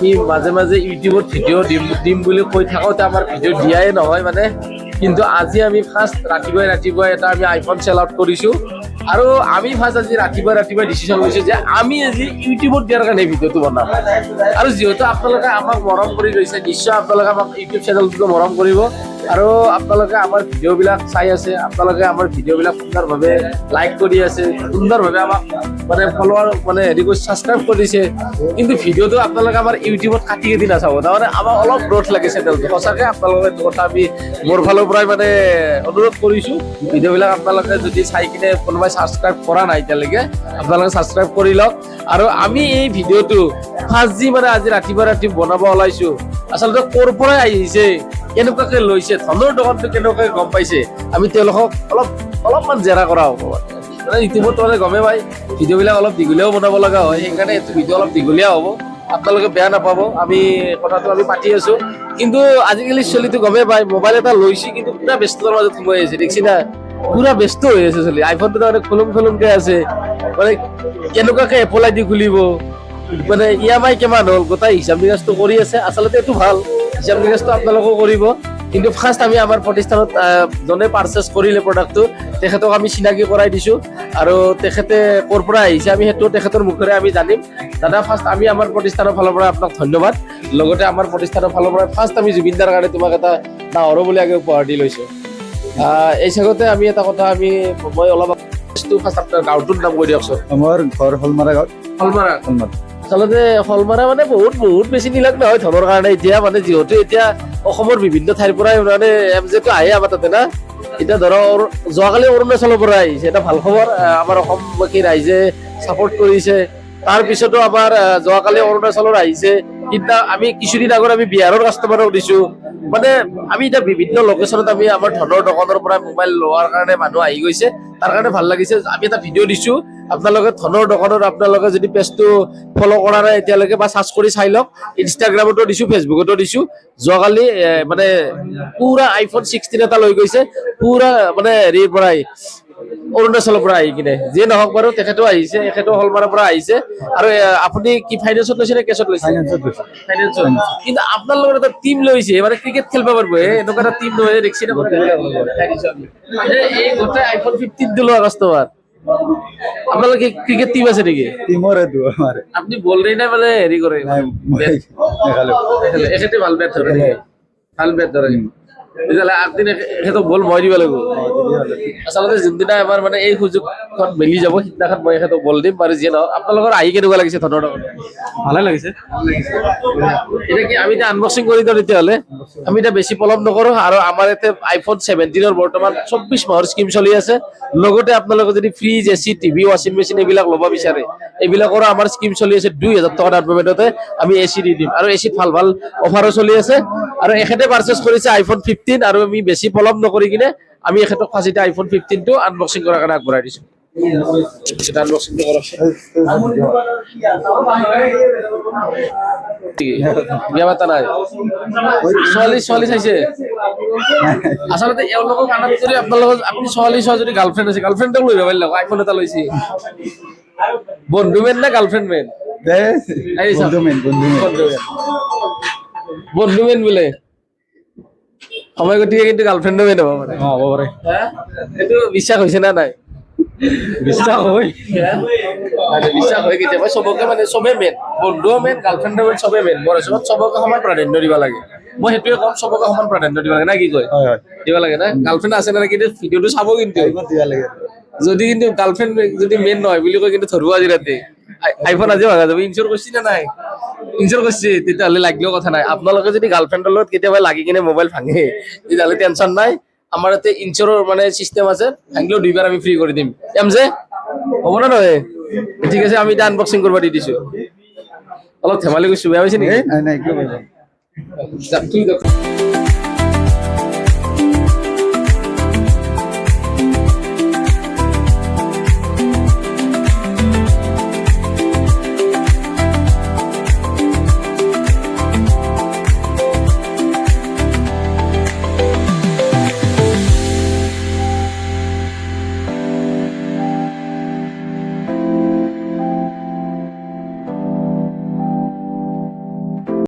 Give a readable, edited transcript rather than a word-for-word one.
আমি মাজে মাজে ইউটিউবত ভিডিঅ' দিম বুলি কৈ থাকোঁতে আমাৰ ভিডিঅ' দিয়াই নহয় মানে। কিন্তু আজি আমি ফাৰ্ষ্ট ৰাতিপুৱাই এটা আমি আইফোন চেল আউট কৰিছোঁ আৰু আমি ফাৰ্ষ্ট আজি ৰাতিপুৱাই ডিচিশ্যন লৈছোঁ যে আমি আজি ইউটিউবত দিয়াৰ কাৰণে ভিডিঅ'টো বনাম। আৰু যিহেতু আপোনালোকে আমাক মৰম কৰি গৈছে, নিশ্চয় আপোনালোকে আমাক ইউটিউব চেনেলটো মৰম কৰিব আৰু আপোনালোকে আমাৰ ভিডিঅ'বিলাক চাই আছে, আপোনালোকে আমাৰ ভিডিঅ'বিলাক সুন্দৰভাৱে লাইক কৰি আছে, সুন্দৰভাৱে আমাক মানে ফলোৱাৰ মানে হেৰি কৰি ছাবস্ক্ৰাইব কৰিছে। কিন্তু ভিডিঅ'টো আপোনালোকে আমাৰ ইউটিউবত কাটি নাচাব, তাৰমানে আমাক অলপ গ্ৰথ লাগে চেনেলটো। সঁচাকৈ আপোনালোকে এইটো কথা আমি মোৰ ফালৰ পৰাই মানে অনুৰোধ কৰিছোঁ, ভিডিঅ'বিলাক আপোনালোকে যদি চাই কিনে কোনোবাই ছাবস্ক্ৰাইব কৰা নাই এতিয়ালৈকে আপোনালোকে ছাবস্ক্ৰাইব কৰি লওক। আৰু আমি এই ভিডিঅ'টো ফাৰ্ষ্ট যি মানে আজি ৰাতিপুৱা বনাব ওলাইছোঁ, আচলতে ক'ৰ পৰাই আহিছে, কেনেকুৱাকে লৈছে, ধনৰ দোকানটো কেনেকুৱাকে গম পাইছে, আমি তেওঁলোকক অলপমান জেৰা কৰা হ'ব। মানে ইউটিউবত মানে গমেই পাই ভিডিঅ'বিলাক অলপ দীঘলীয়াও বনাব লগা হয়, সেইকাৰণে এইটো ভিডিঅ' অলপ দীঘলীয়া হ'ব, আপোনালোকে বেয়া নাপাব। আমি কথাটো পাতি আছোঁ, কিন্তু আজিকালি চলিটো গমেই পায় মোবাইল এটা লৈছে কিন্তু পুৰা ব্যস্ততাৰ মাজত সোমাই আছে, দেখছি না, পুৰা ব্যস্ত হৈ আছে চলি। আইফোনটো তাৰমানে খুলুমকে আছে, মানে কেনেকুৱাকে এপল আইডি খুলিব, মানে EMI কিমান হ'ল গোটেই হিচাপ নিকাচটো কৰি আছে। আচলতে এইটো ভাল, হিচাপ নিকাচটো আপোনালোকেও কৰিব। কিন্তু ফাৰ্ষ্ট আমি আমাৰ প্ৰতিষ্ঠানত যোনে পাৰ্চেছ কৰিলে প্ৰডাক্টটো তেখেতক আমি চিনাকি কৰাই দিছোঁ আৰু তেখেতে ক'ৰ পৰা আহিছে আমি সেইটো তেখেতৰ মুখেৰে আমি জানিম। দাদা ফাৰ্ষ্ট আমি আমাৰ প্ৰতিষ্ঠানৰ ফালৰ পৰা আপোনাক ধন্যবাদ, লগতে আমাৰ প্ৰতিষ্ঠানৰ ফালৰ পৰা ফাৰ্ষ্ট আমি জুবিনদাৰ কাৰণে তোমাক এটা ডাঙৰো বুলি আগে উপহাৰ দি লৈছোঁ। এই চাগতে আমি এটা কথা মই অলপ ফাৰ্ষ্ট আপোনাৰ গাঁওটোৰ নাম কৈ দিয়কচোন। মোৰ ঘৰ হলমাৰা গাঁৱত। হলমাৰা আচলতে হলমাৰা মানে বহুত বেছি নিলাগ নহয় ধনৰ কাৰণে এতিয়া, মানে যিহেতু এতিয়া অসমৰ বিভিন্ন ঠাইৰ পৰাই মানে MJ টো আহে আমাৰ তাতে না। এতিয়া ধৰক যোৱাকালি অৰুণাচলৰ পৰা আহিছে, এটা ভাল খবৰ। আমাৰ অসমবাসী ৰাইজে ছাপোৰ্ট কৰিছে। তাৰপিছতো আমাৰ যোৱাকালি অৰুণাচলৰ আহিছে, কিন্তু আমি কিছুদিন আগত আমি বিহাৰৰ কাষ্টমাৰক দিছোঁ। মানে আমি এতিয়া বিভিন্ন লোকেশ্যনত আমি আমাৰ ধনৰ দোকানৰ পৰা মোবাইল লোৱাৰ কাৰণে মানুহ আহি গৈছে, তাৰ কাৰণে ভাল লাগিছে। আমি এটা ভিডিঅ' দিছোঁ, আপোনালোকে ধনৰ দোকানত আপোনালোকে যদি পেজটো ফ'ল' কৰা নাই এতিয়ালৈকে বা চাৰ্চ কৰি চাই লওক। ইনষ্টাগ্ৰামতো দিছোঁ, ফেচবুকতো দিছোঁ। যোৱাকালি মানে পুৰা iPhone 16 এটা লৈ গৈছে, পুৰা মানে হেৰিৰ পৰাই অৰুণাচলৰ পৰা আহি কিনে। যিয়ে নহওক বাৰু তেখেতো আহিছে, তেখেতো হলমাৰৰ পৰা আহিছে। আৰু আপুনি কি ফাইনেন্সত লৈছে নে কেছত লৈছে? ফাইনেন্সত। কিন্তু আপোনাৰ লগত এটা টিম লৈছে, মানে ক্ৰিকেট খেলিব পাৰিব। এনেকুৱা এটা টিম নহয়, দেখছি না এই গোটেই iPhone 15 লোৱা কাষ্টমাৰ। আপোনালোকে ক্ৰিকেট টিম আছে নেকি? আপুনি বলৰেই নাই মানে হেৰি কৰে? এখেতে ভাল বেট ধৰে, ভাল বেট ধৰে। তেতিয়াহ'লে আগদিন এখেতক বল মই দিব লাগিব। আচলতে যোনদিনা আমাৰ মানে এই সুযোগখন মিলি যাব সিদিনাখন মই এখেতক বল দিম। বাৰু যিয়ে নহওক, আপোনালোকৰ আহি কেনেকুৱা লাগিছে ধনৰ দোকানত? ভালে লাগিছে। এতিয়া কি আমি এতিয়া আনবক্সিং কৰি দিওঁ তেতিয়াহ'লে? আমি এতিয়া বেছি পলম নকৰোঁ। আৰু আমাৰ ইয়াতে iPhone 17 বৰ্তমান 24 মাহৰ স্কিম চলি আছে। লগতে আপোনালোকে যদি ফ্ৰিজ, AC, TV, ৱাশ্বিং মেচিন এইবিলাক ল'ব বিচাৰে, এইবিলাকৰো আমাৰ স্কিম চলি আছে। 2000 টকা ডাউন পেমেণ্টতে আমি AC দি দিম। আৰু AC ত ভাল অফাৰো চলি আছে। আৰু এখেতে পাৰ্চেছ কৰিছে iPhone 15, আৰু আমি বেছি পলম নকৰি কিনে আমি এখেতক ফাৰ্ষ্ট এতিয়া iPhone 15টো আনবক্সিং কৰাৰ কাৰণে আগবঢ়াই দিছোঁ। আনবক্সিংটো কৰক। বিয়া পাতা নাই? ছোৱালী চাইছে? আচলতে এওঁলোকক আনাত কৰি আপোনালোকৰ আপুনি ছোৱালী যদি গাৰ্লফ্ৰেণ্ড আছে, গাৰ্লফ্ৰেণ্ডক লৈ যাব লওক। আইফোন এটা লৈছে, বন্ধু মেন নে গাৰ্লফ্ৰেণ্ড মেন? বন্ধু মেন বোলে। সময় গতিকে কিন্তু গাৰ্লফ্ৰেণ্ডো মেন হ'ব পাৰে। হ'ব পাৰে। এইটো বিশ্বাস হৈছে নে নাই? বিশ্বাস হয়। বিশ্বাস হয় কেতিয়াবা। চবকে মানে চবেই মেইন, বন্ধুও মেইন, গাৰ্লফ্ৰেণ্ডো মেইন, চবেই মেইন। মোৰ হিচাপত চবকে সমান প্ৰাধান্য দিব লাগে। মই সেইটোৱে কম, চবকে সমান প্ৰাধান্য দিব লাগে, না কি কয়? দিব লাগে না? গাৰ্লফ্ৰেণ্ড আছে না? কিন্তু ভিডিঅ'টো চাব, কিন্তু যদি কিন্তু গাৰ্লফ্ৰেণ্ড যদি মেইন নহয় বুলি কয় কিন্তু ধৰিব আজি ৰাতি। আইফোন আজি ভাঙা যাব। ইনচিয়ৰ কৰিছি নে নাই? ইনচিয়ৰ কৰিছে, তেতিয়াহ'লে লাগিলেও কথা নাই। আপোনালোকে যদি গাৰ্লফ্ৰেণ্ডৰ লগত কেতিয়াবা লাগি কিনে মোবাইল ভাঙে, তেতিয়াহ'লে টেনশ্যন নাই। আমাৰ ইয়াতে ইনচিয়ৰৰ মানে চিষ্টেম আছে, ভাঙিলেও 2 বাৰ আমি ফ্ৰী কৰি দিম। MJ হ'ব না নহয়? ঠিক আছে, আমি এতিয়া আনবক্সিং কৰিব দি দিছোঁ। অলপ ধেমালি কৰিছোঁ, বেয়া পাইছে নেকি? নাই।